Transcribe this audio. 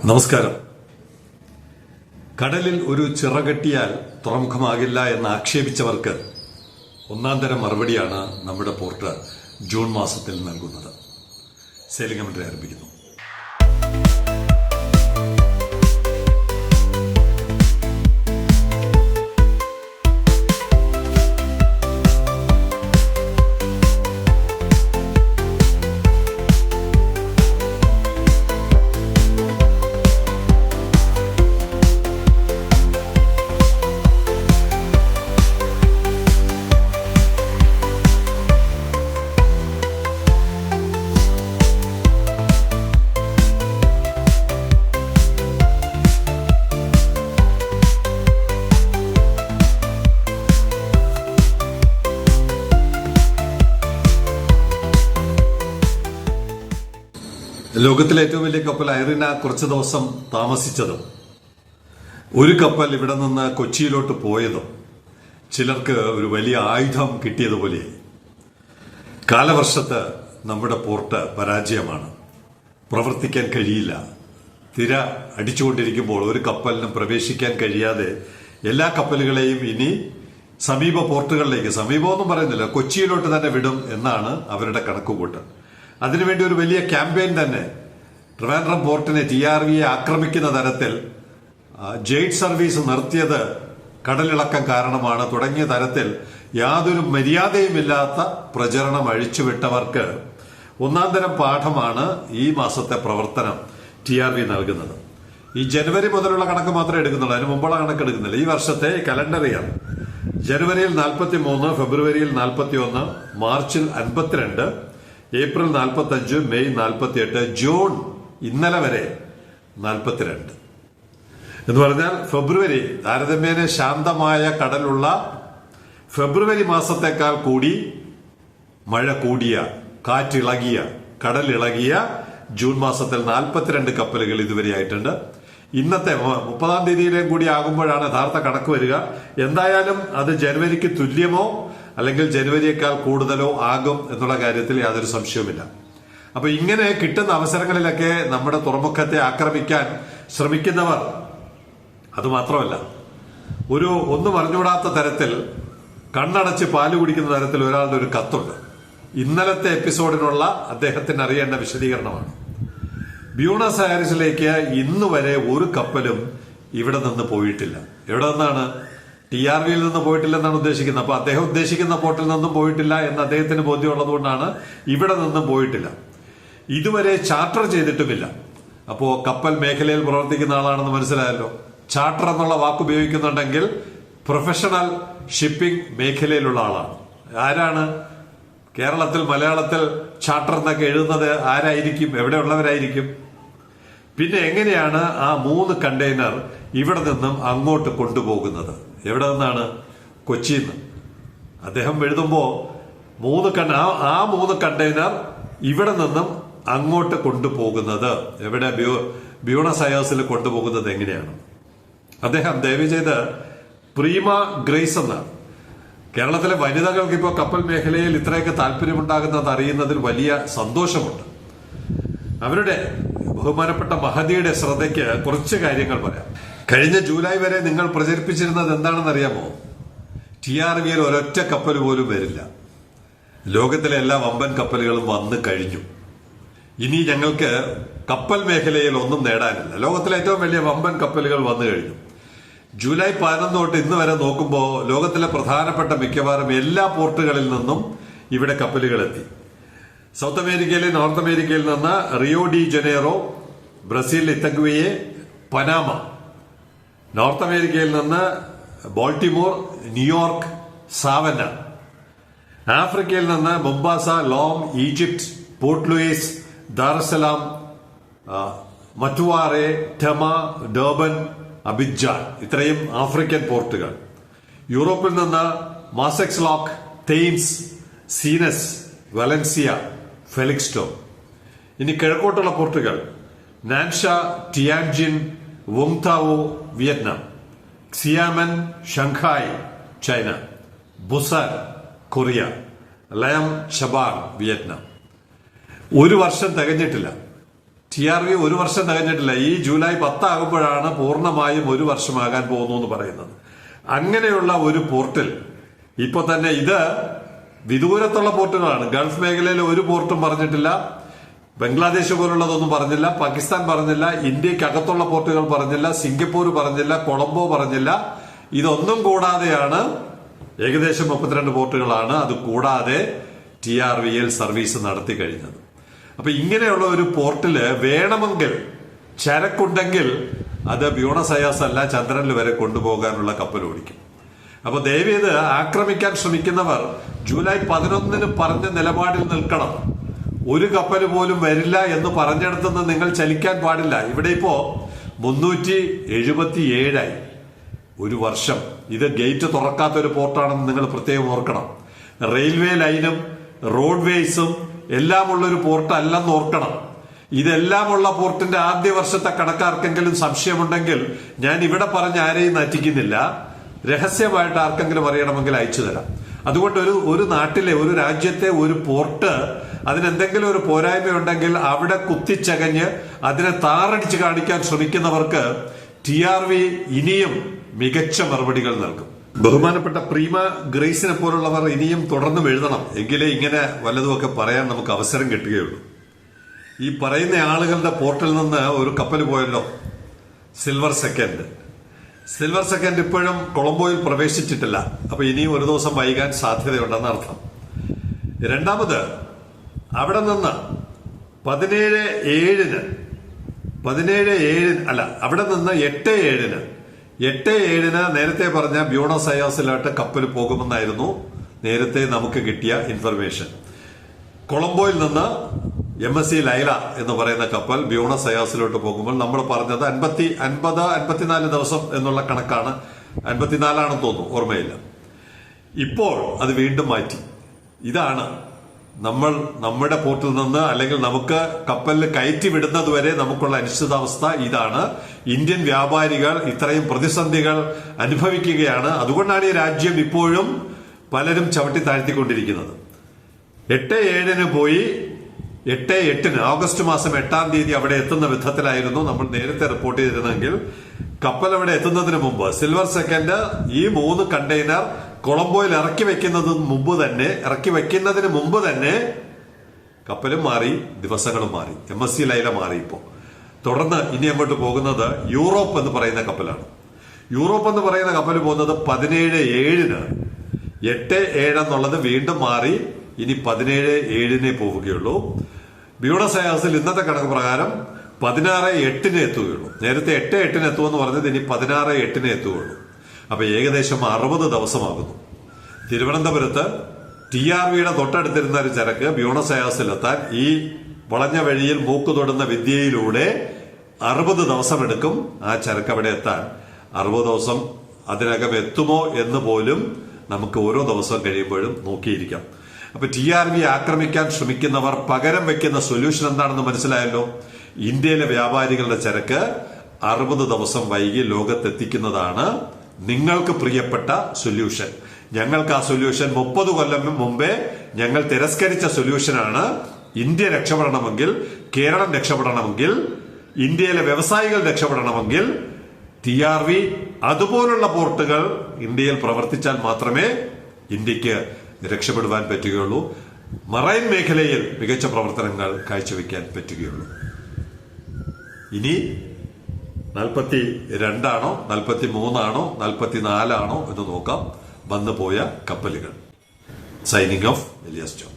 നമസ്കാരം. കടലിൽ ഒരു ചിറകെട്ടിയാൽ തുറമുഖമാകില്ല എന്ന് ആക്ഷേപിച്ചവർക്ക് ഒന്നാം തരം മറുപടിയാണ് നമ്മുടെ പോർട്ട് ജൂൺ മാസത്തിൽ നൽകുന്നത്. സെയിലിംഗ് കമന്ററി ആരംഭിക്കുന്നു. ലോകത്തിലെ ഏറ്റവും വലിയ കപ്പൽ ഐറിന കുറച്ച് ദിവസം താമസിച്ചതും ഒരു കപ്പൽ ഇവിടെ നിന്ന് കൊച്ചിയിലോട്ട് പോയതും ചിലർക്ക് ഒരു വലിയ ആയുധം കിട്ടിയതുപോലെയായി. കാലവർഷത്ത് നമ്മുടെ പോർട്ട് പരാജയമാണ്. പ്രവർത്തിക്കാൻ കഴിയില്ല. തിര അടിച്ചുകൊണ്ടിരിക്കുമ്പോൾ ഒരു കപ്പലിനും പ്രവേശിക്കാൻ കഴിയാതെ എല്ലാ കപ്പലുകളെയും ഇനി സമീപ പോർട്ടുകളിലേക്ക്, സമീപമൊന്നും പറയുന്നില്ല, കൊച്ചിയിലോട്ട് തന്നെ വിടും എന്നാണ് അവരുടെ കണക്കുകൂട്ട്. അതിനുവേണ്ടി ഒരു വലിയ ക്യാമ്പയിൻ തന്നെ ട്രിവാൻഡ്രം പോർട്ടിനെ TRVയെ ആക്രമിക്കുന്ന തരത്തിൽ ജെയ്റ്റ് സർവീസ് നിർത്തിയത് കടലിളക്കം കാരണമാണ് തുടങ്ങിയ തരത്തിൽ യാതൊരു മര്യാദയുമില്ലാത്ത പ്രചരണം അഴിച്ചുവിട്ടവർക്ക് ഒന്നാം തരം പാഠമാണ് ഈ മാസത്തെ പ്രവർത്തനം TRV നൽകുന്നത്. ഈ ജനുവരി മുതലുള്ള കണക്ക് മാത്രമേ എടുക്കുന്നുള്ളൂ, അതിന് മുമ്പുള്ള കണക്ക് എടുക്കുന്നില്ല. ഈ വർഷത്തെ കലണ്ടർ ഇയർ ജനുവരിയിൽ 43, ഫെബ്രുവരിയിൽ 41, മാർച്ചിൽ 52, ഏപ്രിൽ 45, മെയ് 48, ജൂൺ ഇന്നലെ വരെ 42. എന്ന് പറഞ്ഞാൽ ഫെബ്രുവരി താരതമ്യേന ശാന്തമായ കടലുള്ള ഫെബ്രുവരി മാസത്തെക്കാൾ കൂടി മഴ കൂടിയ, കാറ്റിളകിയ, കടലിളകിയ ജൂൺ മാസത്തിൽ 42 കപ്പലുകൾ ഇതുവരെ ആയിട്ടുണ്ട്. ഇന്നത്തെ 30-ാം തീയതിയിലേയും കൂടി ആകുമ്പോഴാണ് യഥാർത്ഥ കണക്ക് വരിക. എന്തായാലും അത് ജനുവരിക്ക് തുല്യമോ അല്ലെങ്കിൽ ജനുവരിയേക്കാൾ കൂടുതലോ ആകും എന്നുള്ള കാര്യത്തിൽ യാതൊരു സംശയവുമില്ല. അപ്പൊ ഇങ്ങനെ കിട്ടുന്ന അവസരങ്ങളിലൊക്കെ നമ്മുടെ തുറമുഖത്തെ ആക്രമിക്കാൻ ശ്രമിക്കുന്നവർ, അതുമാത്രമല്ല ഒന്നും അറിഞ്ഞുകൂടാത്ത തരത്തിൽ കണ്ണടച്ച് പാല് കുടിക്കുന്ന തരത്തിൽ ഒരാളുടെ ഒരു കത്തുണ്ട്. ഇന്നലത്തെ എപ്പിസോഡിനുള്ള അദ്ദേഹത്തിന് അറിയേണ്ട വിശദീകരണമാണ്. ബ്യൂണസ് ആയറിസിലേക്ക് ഇന്ന് വരെ ഒരു കപ്പലും ഇവിടെ നിന്ന് പോയിട്ടില്ല. എവിടെ നിന്നാണ്? TRVയിൽ നിന്ന് പോയിട്ടില്ലെന്നാണ് ഉദ്ദേശിക്കുന്നത്. അപ്പൊ അദ്ദേഹം ഉദ്ദേശിക്കുന്ന പോർട്ടിൽ നിന്നും പോയിട്ടില്ല എന്ന് അദ്ദേഹത്തിന് ബോധ്യമുള്ളത് കൊണ്ടാണ് ഇവിടെ നിന്നും പോയിട്ടില്ല. ഇതുവരെ ചാർട്ടർ ചെയ്തിട്ടുമില്ല. അപ്പോ കപ്പൽ മേഖലയിൽ പ്രവർത്തിക്കുന്ന ആളാണെന്ന് മനസ്സിലായല്ലോ. ചാർട്ടർ എന്നുള്ള വാക്ക് ഉപയോഗിക്കുന്നുണ്ടെങ്കിൽ പ്രൊഫഷണൽ ഷിപ്പിംഗ് മേഖലയിലുള്ള ആളാണ്. ആരാണ്? കേരളത്തിൽ മലയാളത്തിൽ ചാർട്ടർ എന്നൊക്കെ എഴുതുന്നത് ആരായിരിക്കും? എവിടെയുള്ളവരായിരിക്കും? പിന്നെ എങ്ങനെയാണ് ആ 3 കണ്ടെയ്നർ ഇവിടെ നിന്നും അങ്ങോട്ട് കൊണ്ടുപോകുന്നത്? എവിടെ നിന്നാണ്? കൊച്ചിയിൽ നിന്ന്. അദ്ദേഹം എഴുതുമ്പോ 3 കണ്ടെയ്നർ ഇവിടെ നിന്നും അങ്ങോട്ട് കൊണ്ടുപോകുന്നത് എവിടെ? ബ്യൂണസ് അയേഴ്സിൽ കൊണ്ടുപോകുന്നത് എങ്ങനെയാണ്? അദ്ദേഹം ദയവ് ചെയ്ത് പ്രീമ ഗ്രേസ് എന്നാണ്. കേരളത്തിലെ വനിതകൾക്ക് ഇപ്പോൾ കപ്പൽ മേഖലയിൽ ഇത്രയൊക്കെ താല്പര്യമുണ്ടാകുന്നത് അറിയുന്നതിൽ വലിയ സന്തോഷമുണ്ട്. അവരുടെ ബഹുമാനപ്പെട്ട മഹദിയുടെ ശ്രദ്ധയ്ക്ക് കുറച്ച് കാര്യങ്ങൾ പറയാം. കഴിഞ്ഞ ജൂലൈ വരെ നിങ്ങൾ പ്രചരിപ്പിച്ചിരുന്നത് എന്താണെന്ന് അറിയാമോ? TRVയിൽ ഒരൊറ്റ കപ്പൽ പോലും വരില്ല. ലോകത്തിലെ എല്ലാ വമ്പൻ കപ്പലുകളും വന്നു കഴിഞ്ഞു. ഇനി ഞങ്ങൾക്ക് കപ്പൽ മേഖലയിൽ ഒന്നും നേടാനില്ല. ലോകത്തിലെ ഏറ്റവും വലിയ വമ്പൻ കപ്പലുകൾ വന്നു കഴിഞ്ഞു. ജൂലൈ 11 തൊട്ട് ഇന്ന് വരെ നോക്കുമ്പോൾ ലോകത്തിലെ പ്രധാനപ്പെട്ട മിക്കവാറും എല്ലാ പോർട്ടുകളിൽ നിന്നും ഇവിടെ കപ്പലുകൾ എത്തി. സൗത്ത് അമേരിക്കയിലെ നോർത്ത് അമേരിക്കയിൽ നിന്ന് റിയോ ഡി ജനീറോ, ബ്രസീൽ ഇത്തഗ്വയെ, പനാമ. നോർത്ത് അമേരിക്കയിൽ നിന്ന് ബോൾട്ടിമോർ, ന്യൂയോർക്ക്, സാവന്ന. ആഫ്രിക്കയിൽ നിന്ന് Mombasa, Lome, Egypt, port Louis, Dar es Salaam, മറ്റുവാറെ, ടെമ, ഡർബൻ, അബിഡ്ജാൻ. ഇത്രയും ആഫ്രിക്കൻ പോർട്ടുകൾ. യൂറോപ്പിൽ നിന്ന് മാസെക്സ് ലോക്ക്, തെയിംസ്, സീനസ്, വലൻസിയ, ഫെലിക്സ്റ്റോ. ഇനി കിഴക്കോട്ടുള്ള പോർട്ടുകൾ നാൻഷ, ടിയാൻജിൻ, വോങ്താവോ, Vietnam, Xiamen, Shanghai, China, Busan, Korea, ലയം, ഷബാർ, വിയറ്റ്നാം. ഒരു വർഷം തികഞ്ഞിട്ടില്ല TRV 1 വർഷം തികഞ്ഞിട്ടില്ല. ഈ ജൂലൈ 10 ആകുമ്പോഴാണ് പൂർണ്ണമായും 1 വർഷമാകാൻ പോകുന്നു എന്ന് പറയുന്നത്. അങ്ങനെയുള്ള ഒരു പോർട്ടിൽ ഇപ്പൊ തന്നെ ഇത് വിദൂരത്തുള്ള പോർട്ടുകളാണ്. ഗൾഫ് മേഖലയിൽ ഒരു പോർട്ടും പറഞ്ഞിട്ടില്ല. ബംഗ്ലാദേശ് പോലുള്ളതൊന്നും പറഞ്ഞില്ല. പാകിസ്ഥാൻ പറഞ്ഞില്ല. ഇന്ത്യക്കകത്തുള്ള പോർട്ടുകൾ പറഞ്ഞില്ല. സിംഗപ്പൂർ പറഞ്ഞില്ല. കൊളംബോ പറഞ്ഞില്ല. ഇതൊന്നും കൂടാതെയാണ് ഏകദേശം 32 പോർട്ടുകളാണ് അത് കൂടാതെ TRVL സർവീസ് നടത്തി കഴിഞ്ഞത്. അപ്പൊ ഇങ്ങനെയുള്ള ഒരു പോർട്ടില് വേണമെങ്കിൽ ചരക്കുണ്ടെങ്കിൽ അത് ബ്യൂണസ് അയേഴ്സ് അല്ല ചന്ദ്രനിൽ വരെ കൊണ്ടുപോകാനുള്ള കപ്പൽ ഓടിക്കും. അപ്പൊ ദയവേത് ആക്രമിക്കാൻ ശ്രമിക്കുന്നവർ ജൂലൈ 11 പറഞ്ഞ നിലപാടിൽ നിൽക്കണം. ഒരു കപ്പൽ പോലും വരില്ല എന്ന് പറഞ്ഞെടുത്തുനിന്ന് നിങ്ങൾ ചലിക്കാൻ പാടില്ല. ഇവിടെ ഇപ്പോ 377 1 വർഷം. ഇത് ഗേറ്റ് തുറക്കാത്ത ഒരു പോർട്ടാണെന്ന് നിങ്ങൾ പ്രത്യേകം ഓർക്കണം. റെയിൽവേ ലൈനും റോഡ്വേസും എല്ലാമുള്ള ഒരു പോർട്ട് അല്ലെന്ന് ഓർക്കണം. ഇതെല്ലാമുള്ള പോർട്ടിന്റെ ആദ്യ വർഷത്തെ കണക്കാർക്കെങ്കിലും സംശയമുണ്ടെങ്കിൽ ഞാൻ ഇവിടെ പറഞ്ഞ ആരെയും നറ്റിക്കുന്നില്ല. രഹസ്യമായിട്ട് ആർക്കെങ്കിലും അറിയണമെങ്കിൽ അയച്ചു തരാം. അതുകൊണ്ട് ഒരു നാട്ടിലെ ഒരു രാജ്യത്തെ ഒരു പോർട്ട് അതിനെന്തെങ്കിലും ഒരു പോരായ്മയുണ്ടെങ്കിൽ അവിടെ കുത്തിച്ചകഞ്ഞ് അതിനെ താറടിച്ച് കാണിക്കാൻ ശ്രമിക്കുന്നവർക്ക് TRV ഇനിയും മികച്ച മറുപടികൾ നൽകും. ബഹുമാനപ്പെട്ട പ്രീമ ഗ്രേസിനെ പോലുള്ളവർ ഇനിയും തുടർന്നും എഴുതണം. എങ്കിലേ ഇങ്ങനെ വല്ലതുമൊക്കെ പറയാൻ നമുക്ക് അവസരം കിട്ടുകയുള്ളൂ. ഈ പറയുന്ന ആളുകളുടെ പോർട്ടിൽ നിന്ന് ഒരു കപ്പൽ പോയല്ലോ, സിൽവർ സെക്കൻഡ് ഇപ്പോഴും കൊളംബോയിൽ പ്രവേശിച്ചിട്ടില്ല. അപ്പൊ ഇനിയും ഒരു ദിവസം വൈകാൻ സാധ്യതയുണ്ടെന്ന് അർത്ഥം. രണ്ടാമത് അവിടെ നിന്ന് 17/7 അവിടെ നിന്ന് 8/7 നേരത്തെ പറഞ്ഞ ബ്യൂണസ് അയേഴ്സിലോട്ട് കപ്പൽ പോകുമെന്നായിരുന്നു നേരത്തെ നമുക്ക് കിട്ടിയ ഇൻഫർമേഷൻ. കൊളംബോയിൽ നിന്ന് MSC ലൈല എന്ന് പറയുന്ന കപ്പൽ ബ്യൂണസ് അയേഴ്സിലോട്ട് പോകുമ്പോൾ നമ്മൾ പറഞ്ഞത് 54 ദിവസം എന്നുള്ള കണക്കാണ്. 54 ആണെന്ന് തോന്നുന്നു, ഓർമ്മയില്ല. ഇപ്പോൾ അത് വീണ്ടും മാറ്റി. ഇതാണ് നമ്മുടെ പോർട്ടിൽ നിന്ന് അല്ലെങ്കിൽ നമുക്ക് കപ്പലിൽ കയറ്റി വിടുന്നത് വരെ നമുക്കുള്ള അനിശ്ചിതാവസ്ഥ ഇതാണ്. ഇന്ത്യൻ വ്യാപാരികൾ ഇത്രയും പ്രതിസന്ധികൾ അനുഭവിക്കുകയാണ്. അതുകൊണ്ടാണ് ഈ രാജ്യം ഇപ്പോഴും പലരും ചവിട്ടി താഴ്ത്തിക്കൊണ്ടിരിക്കുന്നത്. 8/7 പോയി 8/8 ഓഗസ്റ്റ് മാസം 8 തീയതി അവിടെ എത്തുന്ന വിധത്തിലായിരുന്നു നമ്മൾ നേരത്തെ റിപ്പോർട്ട് ചെയ്തിരുന്നെങ്കിൽ കപ്പൽ അവിടെ എത്തുന്നതിന് മുമ്പ് സിൽവർ സെക്കൻഡ് ഈ 3 കണ്ടെയ്നർ കൊളംബോയിൽ ഇറക്കി വെക്കുന്നതിന് മുമ്പ് തന്നെ കപ്പലും മാറി, ദിവസങ്ങളും മാറി. MSC ലൈല മാറി. ഇപ്പോ തുടർന്ന് ഇനി അങ്ങോട്ട് പോകുന്നത് യൂറോപ്പ് എന്ന് പറയുന്ന കപ്പലാണ്. യൂറോപ്പ് എന്ന് പറയുന്ന കപ്പൽ പോകുന്നത് 17/7. 8/7 എന്നുള്ളത് വീണ്ടും മാറി. ഇനി 17/7 പോവുകയുള്ളൂ. ബ്യൂണസ് അയേഴ്സിൽ ഇന്നത്തെ കണക്ക് പ്രകാരം 16/8 എത്തുകയുള്ളൂ. നേരത്തെ 8/8 എത്തുമെന്ന് പറഞ്ഞത് ഇനി 16/8 എത്തുകയുള്ളൂ. അപ്പൊ ഏകദേശം 60 ദിവസമാകുന്നു. തിരുവനന്തപുരത്ത് TRVയുടെ തൊട്ടടുത്തിരുന്ന ഒരു ചരക്ക് ബ്യൂണസ് അയേഴ്സിലെത്താൻ ഈ വളഞ്ഞ വഴിയിൽ മൂക്ക് തൊടുന്ന വിദ്യയിലൂടെ 60 ദിവസം എടുക്കും ആ ചരക്ക് അവിടെ എത്താൻ. 60 ദിവസം അതിനകം എത്തുമോ എന്ന് പോലും നമുക്ക് ഓരോ ദിവസം കഴിയുമ്പോഴും നോക്കിയിരിക്കാം. അപ്പൊ TRV ആക്രമിക്കാൻ ശ്രമിക്കുന്നവർ പകരം വെക്കുന്ന സൊല്യൂഷൻ എന്താണെന്ന് മനസ്സിലായല്ലോ. ഇന്ത്യയിലെ വ്യാപാരികളുടെ ചരക്ക് 60 ദിവസം വൈകി ലോകത്തെത്തിക്കുന്നതാണ് നിങ്ങൾക്ക് പ്രിയപ്പെട്ട സൊല്യൂഷൻ. ഞങ്ങൾക്ക് ആ സൊല്യൂഷൻ 30 കൊല്ലം മുമ്പേ ഞങ്ങൾ തിരസ്കരിച്ച സൊല്യൂഷനാണ്. ഇന്ത്യ രക്ഷപ്പെടണമെങ്കിൽ, കേരളം രക്ഷപ്പെടണമെങ്കിൽ, ഇന്ത്യയിലെ വ്യവസായികൾ രക്ഷപ്പെടണമെങ്കിൽ TRV അതുപോലുള്ള പോർട്ടുകൾ ഇന്ത്യയിൽ പ്രവർത്തിച്ചാൽ മാത്രമേ ഇന്ത്യക്ക് രക്ഷപ്പെടുവാൻ പറ്റുകയുള്ളൂ. മറൈൻ മേഖലയിൽ മികച്ച പ്രവർത്തനങ്ങൾ കാഴ്ചവെക്കാൻ പറ്റുകയുള്ളൂ. ഇനി 42 ആണോ 43 ആണോ 44 ആണോ എന്ന് നോക്കാം വന്നു പോയ കപ്പലുകൾ. Signing off Elias John.